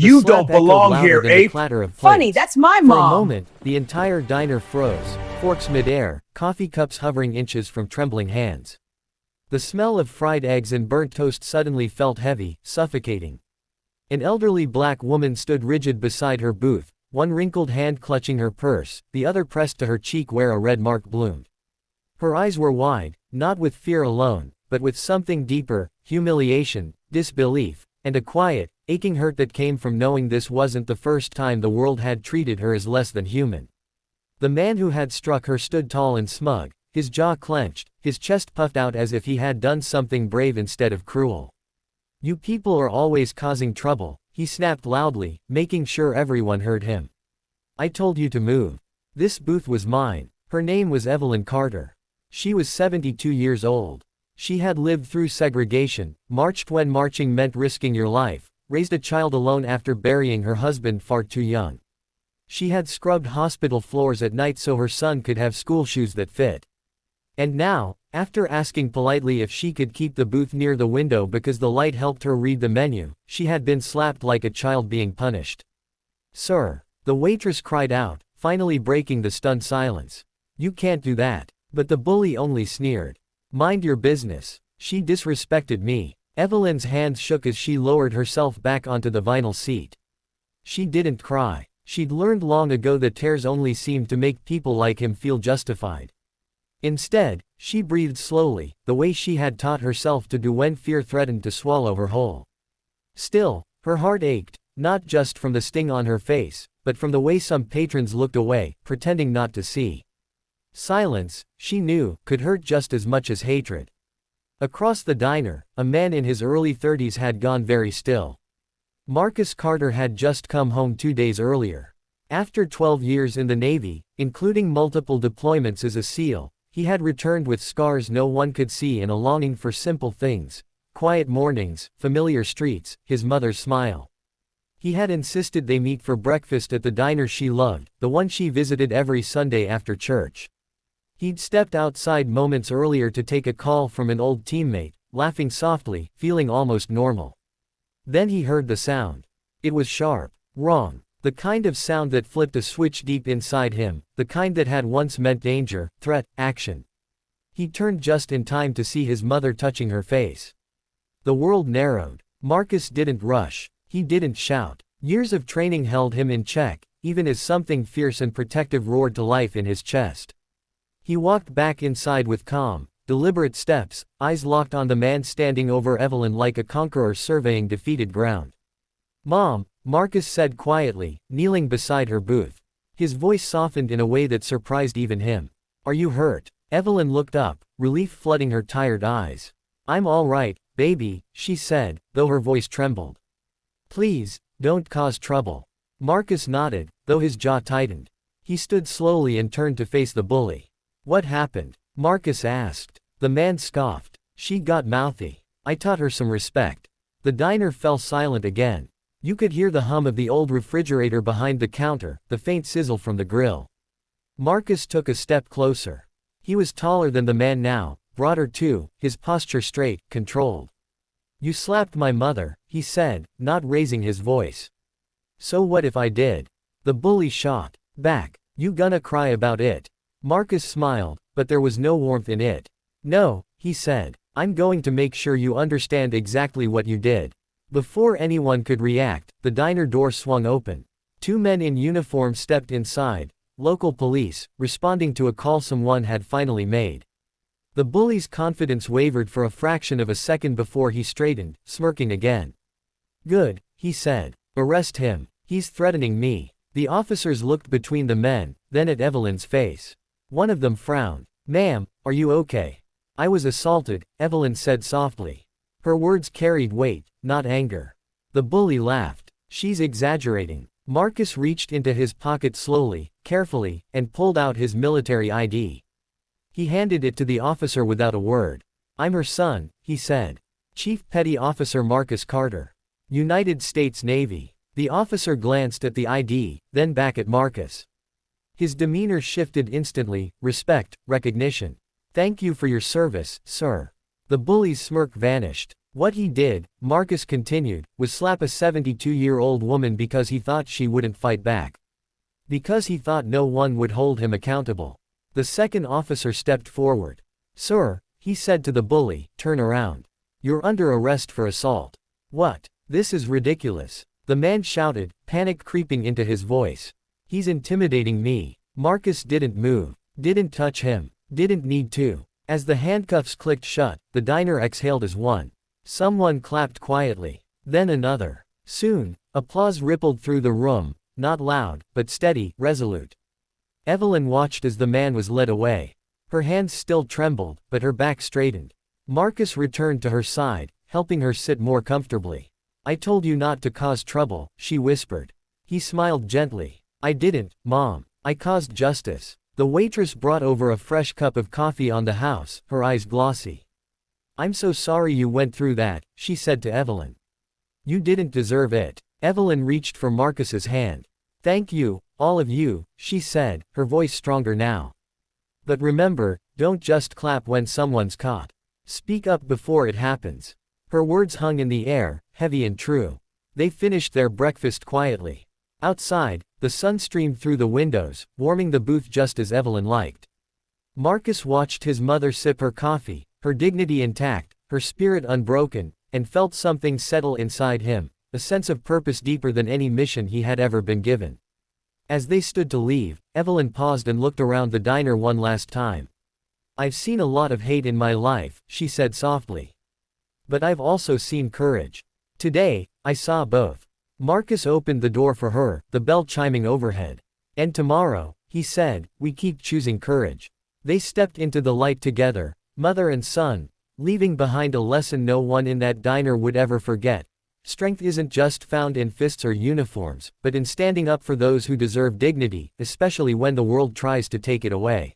The You don't slap echoed belong louder here, than the ape. clatter of Funny, plates. that's my For a mom. moment, the entire diner froze, forks midair, coffee cups hovering inches from trembling hands. The smell of fried eggs and burnt toast suddenly felt heavy, suffocating. An elderly black woman stood rigid beside her booth, one wrinkled hand clutching her purse, the other pressed to her cheek where a red mark bloomed. Her eyes were wide, not with fear alone, but with something deeper, humiliation, disbelief, and a quiet, aching hurt that came from knowing this wasn't the first time the world had treated her as less than human. The man who had struck her stood tall and smug, his jaw clenched, his chest puffed out as if he had done something brave instead of cruel. "You people are always causing trouble," he snapped loudly, making sure everyone heard him. "I told you to move. This booth was mine." Her name was Evelyn Carter. She was 72 years old. She had lived through segregation, marched when marching meant risking your life, raised a child alone after burying her husband far too young. She had scrubbed hospital floors at night so her son could have school shoes that fit. And now, after asking politely if she could keep the booth near the window because the light helped her read the menu, she had been slapped like a child being punished. "Sir," the waitress cried out, finally breaking the stunned silence. "You can't do that." But the bully only sneered. "Mind your business. She disrespected me." Evelyn's hands shook as she lowered herself back onto the vinyl seat. She didn't cry. She'd learned long ago that tears only seemed to make people like him feel justified. Instead, she breathed slowly, the way she had taught herself to do when fear threatened to swallow her whole. Still, her heart ached, not just from the sting on her face, but from the way some patrons looked away, pretending not to see. Silence, she knew, could hurt just as much as hatred. Across the diner, a man in his early 30s had gone very still. Marcus Carter had just come home 2 days earlier. After 12 years in the Navy, including multiple deployments as a SEAL, he had returned with scars no one could see and a longing for simple things: quiet mornings, familiar streets, his mother's smile. He had insisted they meet for breakfast at the diner she loved, the one she visited every Sunday after church. He'd stepped outside moments earlier to take a call from an old teammate, laughing softly, feeling almost normal. Then he heard the sound. It was sharp, wrong, the kind of sound that flipped a switch deep inside him, the kind that had once meant danger, threat, action. He turned just in time to see his mother touching her face. The world narrowed. Marcus didn't rush. He didn't shout. Years of training held him in check, even as something fierce and protective roared to life in his chest. He walked back inside with calm, deliberate steps, eyes locked on the man standing over Evelyn like a conqueror surveying defeated ground. "Mom," Marcus said quietly, kneeling beside her booth. His voice softened in a way that surprised even him. "Are you hurt?" Evelyn looked up, relief flooding her tired eyes. "I'm all right, baby," she said, though her voice trembled. "Please, don't cause trouble." Marcus nodded, though his jaw tightened. He stood slowly and turned to face the bully. "What happened?" Marcus asked. The man scoffed. "She got mouthy. I taught her some respect." The diner fell silent again. You could hear the hum of the old refrigerator behind the counter, the faint sizzle from the grill. Marcus took a step closer. He was taller than the man now, broader too, his posture straight, controlled. "You slapped my mother," he said, not raising his voice. "So what if I did?" The bully shot back. "You gonna cry about it?" Marcus smiled, but there was no warmth in it. "No," he said. "I'm going to make sure you understand exactly what you did." Before anyone could react, the diner door swung open. 2 men in uniform stepped inside, local police, responding to a call someone had finally made. The bully's confidence wavered for a fraction of a second before he straightened, smirking again. "Good," he said. "Arrest him. He's threatening me." The officers looked between the men, then at Evelyn's face. One of them frowned. "Ma'am, are you okay?" "I was assaulted," Evelyn said softly. Her words carried weight, not anger. The bully laughed. "She's exaggerating." Marcus reached into his pocket slowly, carefully, and pulled out his military ID. He handed it to the officer without a word. "I'm her son," he said. "Chief Petty Officer Marcus Carter. United States Navy." The officer glanced at the ID, then back at Marcus. His demeanor shifted instantly: respect, recognition. "Thank you for your service, sir." The bully's smirk vanished. What he did, Marcus continued, was slap a 72-year-old woman because he thought she wouldn't fight back. Because he thought no one would hold him accountable. The second officer stepped forward. "Sir," he said to the bully, "turn around. You're under arrest for assault." "What? This is ridiculous," the man shouted, panic creeping into his voice. "He's intimidating me." Marcus didn't move, didn't touch him, didn't need to. As the handcuffs clicked shut, the diner exhaled as one. Someone clapped quietly. Then another. Soon, applause rippled through the room, not loud, but steady, resolute. Evelyn watched as the man was led away. Her hands still trembled, but her back straightened. Marcus returned to her side, helping her sit more comfortably. "I told you not to cause trouble," she whispered. He smiled gently. "I didn't, Mom. I caused justice." The waitress brought over a fresh cup of coffee on the house, her eyes glossy. "I'm so sorry you went through that," she said to Evelyn. "You didn't deserve it." Evelyn reached for Marcus's hand. "Thank you, all of you," she said, her voice stronger now. "But remember, don't just clap when someone's caught. Speak up before it happens." Her words hung in the air, heavy and true. They finished their breakfast quietly. Outside, the sun streamed through the windows, warming the booth just as Evelyn liked. Marcus watched his mother sip her coffee, her dignity intact, her spirit unbroken, and felt something settle inside him, a sense of purpose deeper than any mission he had ever been given. As they stood to leave, Evelyn paused and looked around the diner one last time. "I've seen a lot of hate in my life," she said softly. "But I've also seen courage. Today, I saw both." Marcus opened the door for her, the bell chiming overhead. "And tomorrow," he said, "we keep choosing courage." They stepped into the light together, mother and son, leaving behind a lesson no one in that diner would ever forget. Strength isn't just found in fists or uniforms, but in standing up for those who deserve dignity, especially when the world tries to take it away.